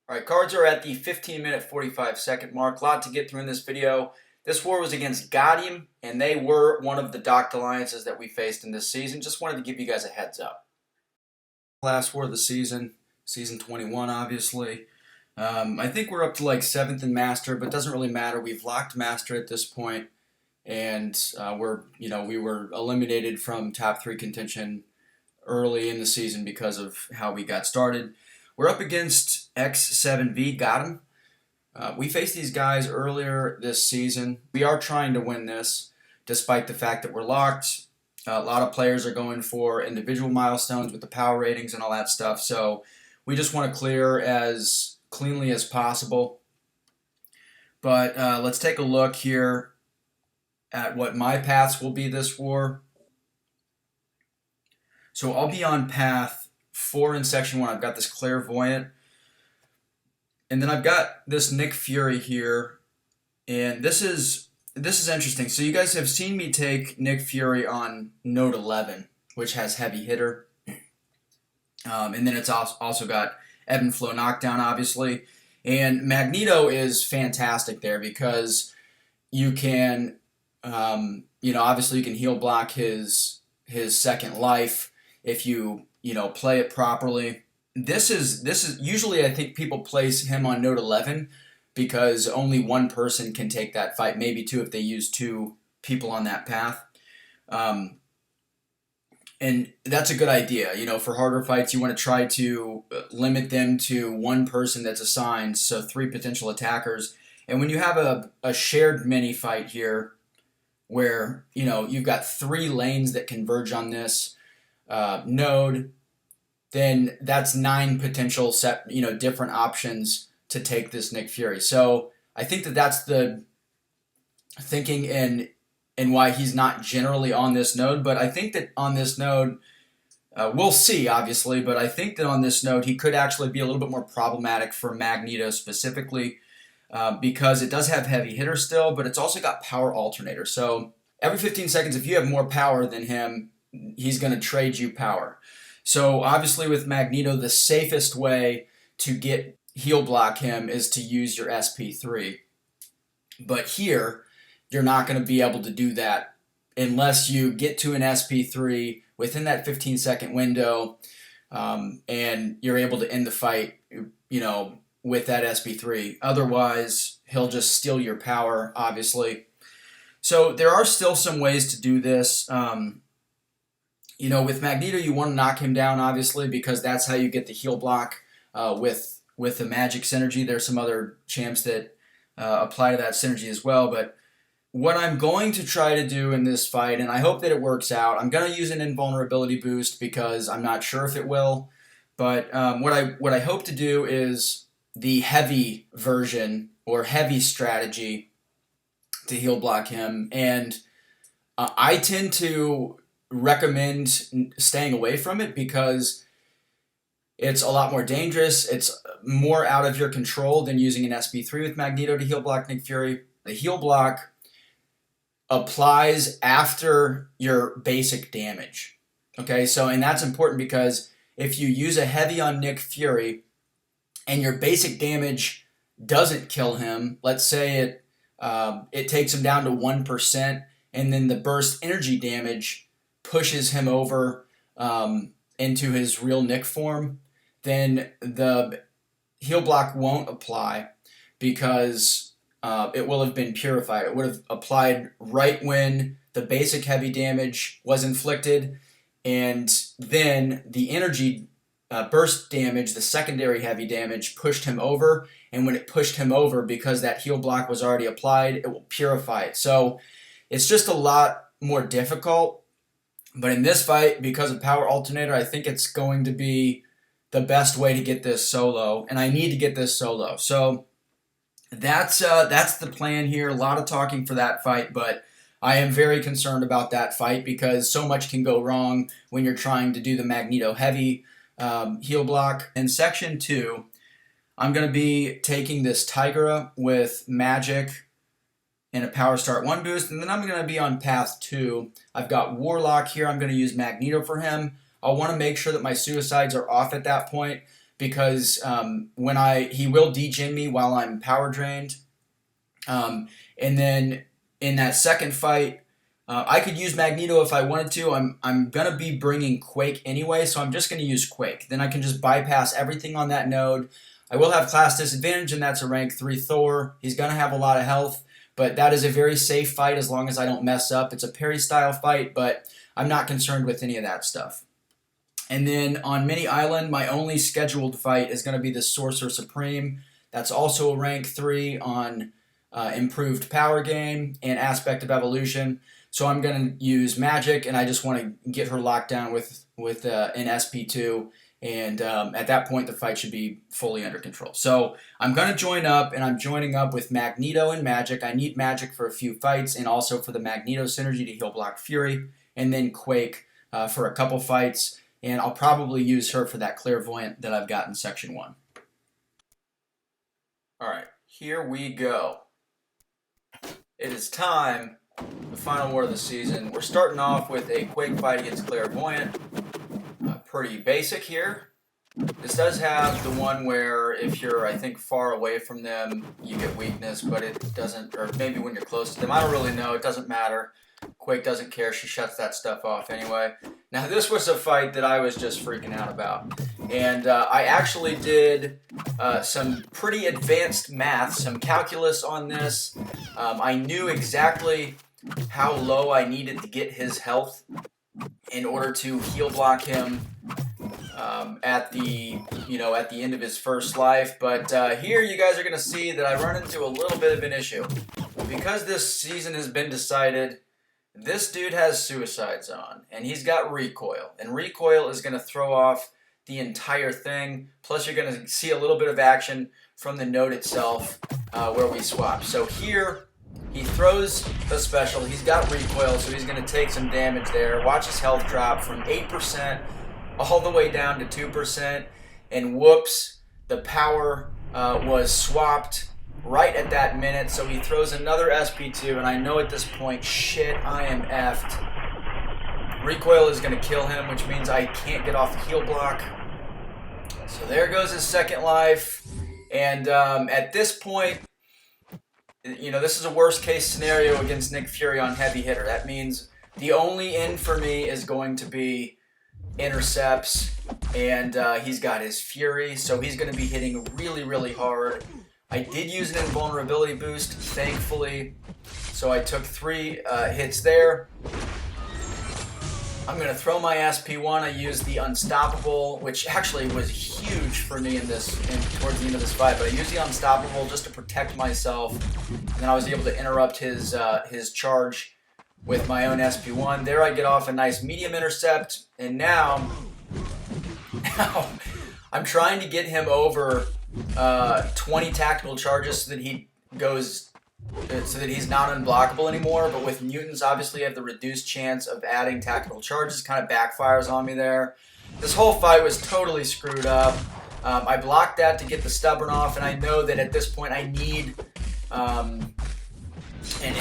Alright, cards are at the 15-minute 45-second mark. A lot to get through in this video. This war was against Guardian, and they were one of the docked alliances that we faced in this season. Just wanted to give you guys a heads up. Last war of the season, season 21 obviously. I think we're up to like 7th in Master, but it doesn't really matter. We've locked Master at this point, and we were eliminated from top 3 contention early in the season because of how we got started. We're up against x7v, got him. We faced these guys earlier this season. We are trying to win this, despite the fact that we're locked. A lot of players are going for individual milestones with the power ratings and all that stuff, so we just want to clear as cleanly as possible. But let's take a look here at what my paths will be this war. So I'll be on path 4 in section 1. I've got this Voyant, and then I've got this Nick Fury here, and this is interesting. So you guys have seen me take Nick Fury on node 11, which has heavy hitter, and then it's also got ebb and flow knockdown, obviously. And Magneto is fantastic there because you can, obviously you can heal block his second life if you play it properly. This is usually, I think people place him on node 11 because only one person can take that fight, maybe 2 if they use 2 people on that path. And that's a good idea. For harder fights, you want to try to limit them to 1 person that's assigned, so 3 potential attackers. And when you have a shared mini fight here where, you've got 3 lanes that converge on this node, then that's 9 potential different options to take this Nick Fury. So I think that's the thinking and why he's not generally on this node. But I think that on this node, we'll see obviously, but I think that on this node he could actually be a little bit more problematic for Magneto specifically because it does have heavy hitter still, but it's also got power alternator. So every 15 seconds, if you have more power than him, he's going to trade you power. So obviously with Magneto, the safest way to get heal block him is to use your SP3. But here, you're not going to be able to do that unless you get to an SP3 within that 15-second window, and you're able to end the fight, with that SP3. Otherwise, he'll just steal your power, obviously. So there are still some ways to do this. With Magneto, you want to knock him down, obviously, because that's how you get the heal block with the Magik synergy. There's some other champs that apply to that synergy as well. But what I'm going to try to do in this fight, and I hope that it works out, I'm going to use an invulnerability boost because I'm not sure if it will. But what I hope to do is the heavy version or heavy strategy to heal block him. And I tend to recommend staying away from it because it's a lot more dangerous. It's more out of your control than using an SP3 with Magneto to heal block Nick Fury. The heal block applies after your basic damage. Okay, and that's important because if you use a heavy on Nick Fury and your basic damage doesn't kill him, let's say it takes him down to 1%, and then the burst energy damage pushes him over into his real Nick form, then the heal block won't apply because it will have been purified. It would have applied right when the basic heavy damage was inflicted, and then the energy burst damage, the secondary heavy damage, pushed him over, and when it pushed him over, because that heal block was already applied, it will purify it. So it's just a lot more difficult. But in this fight, because of power alternator, I think it's going to be the best way to get this solo, and I need to get this solo. So that's the plan here. A lot of talking for that fight, but I am very concerned about that fight because so much can go wrong when you're trying to do the Magneto heavy heal block. In section 2, I'm going to be taking this Tigra with Magik and a power start 1 boost, and then I'm going to be on path 2. I've got Warlock here. I'm going to use Magneto for him. I'll want to make sure that my suicides are off at that point because he will degen me while I'm power drained. And then in that second fight, I could use Magneto if I wanted to. I'm gonna be bringing Quake anyway, so I'm just gonna use Quake. Then I can just bypass everything on that node. I will have class disadvantage, and that's a rank 3 Thor. He's gonna have a lot of health, but that is a very safe fight as long as I don't mess up. It's a parry style fight, but I'm not concerned with any of that stuff. And then on Mini Island, my only scheduled fight is gonna be the Sorcerer Supreme. That's also a rank 3 on improved power game and aspect of evolution. So I'm going to use Magik, and I just want to get her locked down with an SP2, and at that point the fight should be fully under control. So I'm going to join up, and I'm joining up with Magneto and Magik. I need Magik for a few fights, and also for the Magneto synergy to heal block Fury, and then Quake for a couple fights, and I'll probably use her for that Clairvoyant that I've got in Section 1. Alright, here we go. It is time. The final war of the season. We're starting off with a Quake fight against Clairvoyant. Pretty basic here. This does have the one where if you're, I think, far away from them, you get weakness, but it doesn't, or maybe when you're close to them. I don't really know. It doesn't matter. Quake doesn't care. She shuts that stuff off anyway. Now, this was a fight that I was just freaking out about. And I actually did some pretty advanced math, some calculus on this. I knew exactly how low I needed to get his health in order to heal block him at the end of his first life. But here you guys are going to see that I run into a little bit of an issue. Because this season has been decided, this dude has Suicide Zone, and he's got Recoil. And Recoil is going to throw off the entire thing. Plus you're going to see a little bit of action from the node itself where we swap. So here, he throws a special. He's got Recoil, so he's going to take some damage there. Watch his health drop from 8% all the way down to 2%. And whoops, the power was swapped right at that minute. So he throws another SP2, and I know at this point, shit, I am effed. Recoil is going to kill him, which means I can't get off the heal block. So there goes his second life. And at this point, you know, this is a worst case scenario against Nick Fury on heavy hitter. That means the only in for me is going to be intercepts, and he's got his Fury, so he's going to be hitting really, really hard. I did use an invulnerability boost, thankfully, so I took 3 hits there. I'm going to throw my SP1. I used the Unstoppable, which actually was huge for me towards the end of this fight, but I used the Unstoppable just to protect myself, and then I was able to interrupt his charge with my own SP1. There I get off a nice medium intercept, and now I'm trying to get him over 20 tactical charges so that he's not unblockable anymore. But with mutants, obviously, I have the reduced chance of adding tactical charges. Kind of backfires on me there. This whole fight was totally screwed up. I blocked that to get the stubborn off, and I know that at this point I need an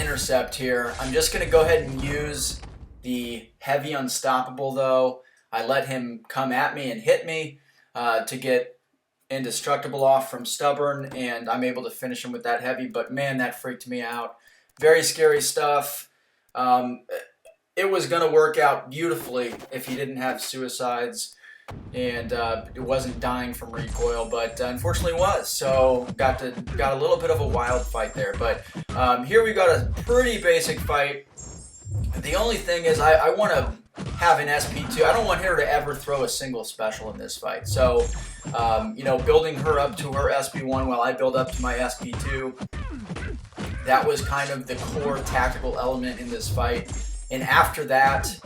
intercept here. I'm just going to go ahead and use the heavy Unstoppable, though. I let him come at me and hit me to get Indestructible off from stubborn, and I'm able to finish him with that heavy, but man, that freaked me out. Very scary stuff. It was going to work out beautifully if he didn't have suicides and it wasn't dying from recoil, but unfortunately it was, so got a little bit of a wild fight there. But here we got a pretty basic fight. The only thing is I want to have an SP2. I don't want her to ever throw a single special in this fight. So, building her up to her SP1 while I build up to my SP2, that was kind of the core tactical element in this fight. And after that,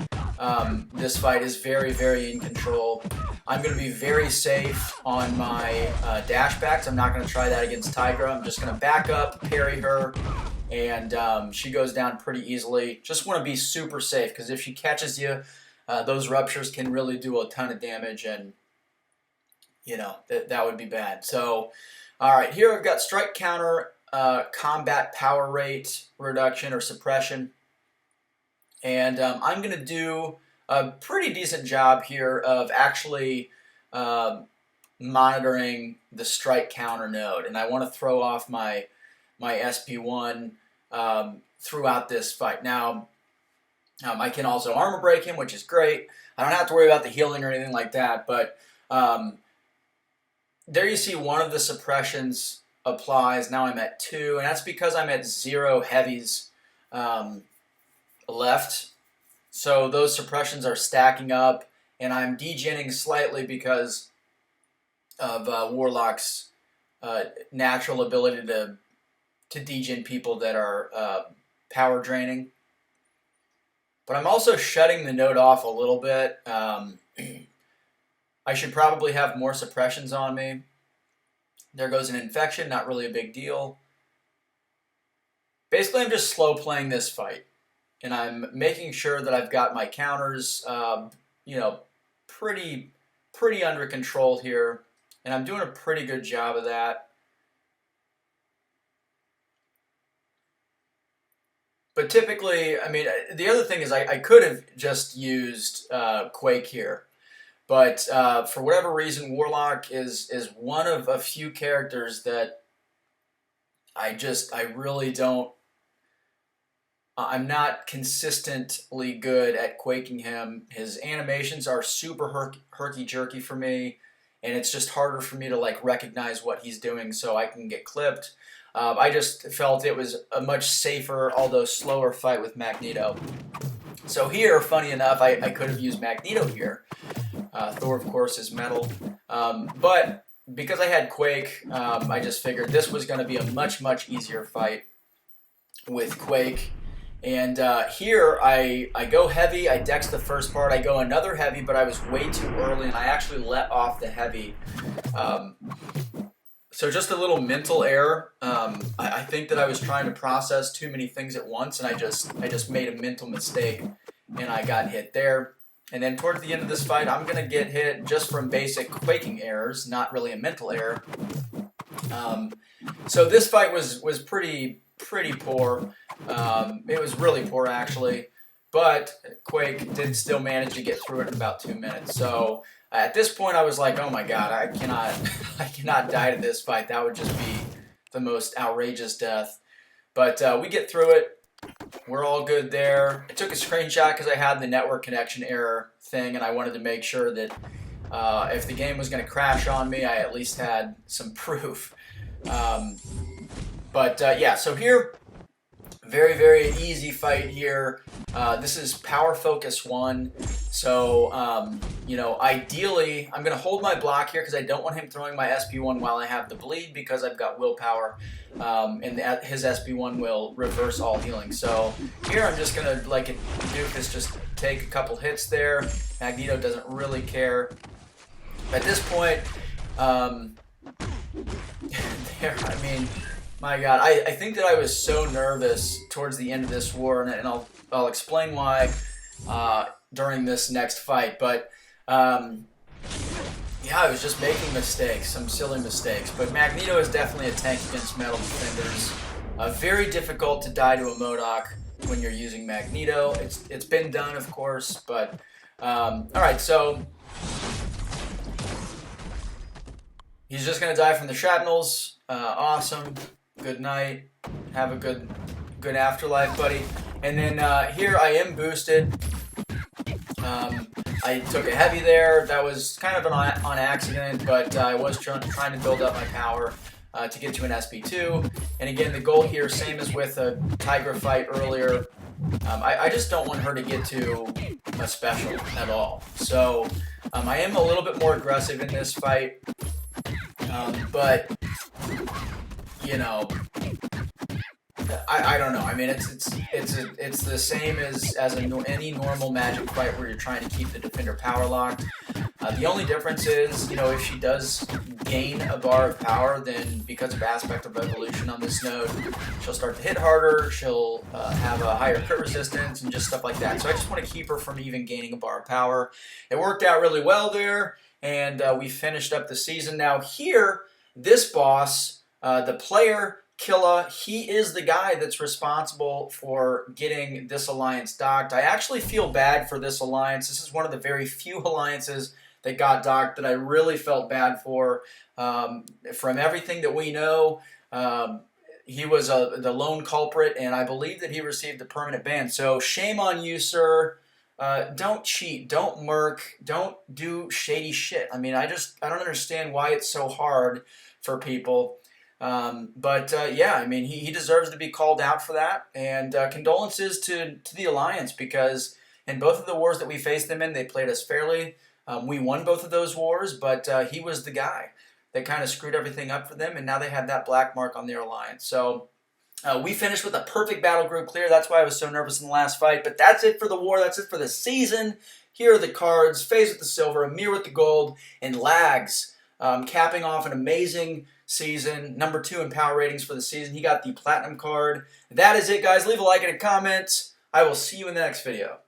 this fight is very, very in control. I'm going to be very safe on my dashbacks. I'm not going to try that against Tigra. I'm just going to back up, parry her, and she goes down pretty easily. Just want to be super safe, because if she catches you, those ruptures can really do a ton of damage, and that would be bad. So, all right, here I've got strike counter, combat power rate reduction or suppression, and I'm going to do a pretty decent job here of actually monitoring the strike counter node, and I want to throw off my SP1 throughout this fight. Now, I can also armor break him, which is great. I don't have to worry about the healing or anything like that, but there you see one of the suppressions applies. Now I'm at 2, and that's because I'm at 0 heavies left. So those suppressions are stacking up, and I'm degenning slightly because of Warlock's natural ability to degen people that are power draining. But I'm also shutting the node off a little bit. I should probably have more suppressions on me. There goes an infection, not really a big deal. Basically, I'm just slow playing this fight. And I'm making sure that I've got my counters, pretty under control here. And I'm doing a pretty good job of that. But typically, I mean, the other thing is I could have just used Quake here. But for whatever reason, Warlock is one of a few characters that I really don't, I'm not consistently good at quaking him. His animations are super herky-jerky for me, and it's just harder for me to like recognize what he's doing so I can get clipped. I just felt it was a much safer, although slower fight with Magneto. So here, funny enough, I could have used Magneto here. Thor, of course, is metal. But because I had Quake, I just figured this was going to be a much easier fight with Quake. And here, I go heavy, I dex the first part, I go another heavy, but I was way too early, and I actually let off the heavy. So just a little mental error. I think that I was trying to process too many things at once, and I just made a mental mistake, and I got hit there. And then towards the end of this fight, I'm going to get hit just from basic quaking errors, not really a mental error. So this fight was pretty poor. It was really poor, actually. But Quake did still manage to get through it in about 2 minutes. So at this point, I was like, oh my god, I cannot die to this fight. That would just be the most outrageous death. But we get through it. We're all good there. I took a screenshot because I had the network connection error thing, and I wanted to make sure that if the game was going to crash on me, I at least had some proof. Yeah, so here, very easy fight here. This is Power Focus 1. So, ideally, I'm going to hold my block here because I don't want him throwing my SP1 while I have the bleed because I've got willpower. And his SP1 will reverse all healing. So here I'm just going to, like a doofus, just take a couple hits there. Magneto doesn't really care. At this point, I mean, my god, I think that I was so nervous towards the end of this war, and I'll explain why during this next fight. But yeah, I was just making mistakes, some silly mistakes. But Magneto is definitely a tank against metal defenders. Very difficult to die to a MODOK when you're using Magneto. It's been done, of course, but all right. So he's just gonna die from the shrapnels. Awesome. Good night. Have a good afterlife, buddy. And then here I am boosted. I took a heavy there. That was kind of on accident, but I was trying to build up my power to get to an SP2. And again, the goal here, same as with a Tigra fight earlier, I just don't want her to get to a special at all. So I am a little bit more aggressive in this fight, but you know, I don't know. I mean, it's the same as any normal Magic fight where you're trying to keep the defender power locked. The only difference is, you know, if she does gain a bar of power, then because of Aspect of Evolution on this node, she'll start to hit harder. She'll have a higher crit resistance and just stuff like that. So I just want to keep her from even gaining a bar of power. It worked out really well there, and we finished up the season. Now here, this boss, the player Killa, he is the guy that's responsible for getting this alliance docked. I actually feel bad for this alliance. This is one of the very few alliances that got docked that I really felt bad for. From everything that we know, he was the lone culprit, and I believe that he received the permanent ban. So shame on you, sir. Don't cheat, don't murk, don't do shady shit. I mean, I don't understand why it's so hard for people. Yeah, I mean, he deserves to be called out for that. And condolences to the Alliance, because in both of the wars that we faced them in, they played us fairly. We won both of those wars, but he was the guy that kind of screwed everything up for them, and now they have that black mark on their Alliance. So we finished with a perfect battle group clear. That's why I was so nervous in the last fight. But that's it for the war. That's it for the season. Here are the cards. FaZe with the silver, Amir with the gold, and Lags capping off an amazing season. Number 2 in power ratings for the season. He got the platinum card. That is it, guys. Leave a like and a comment. I will see you in the next video.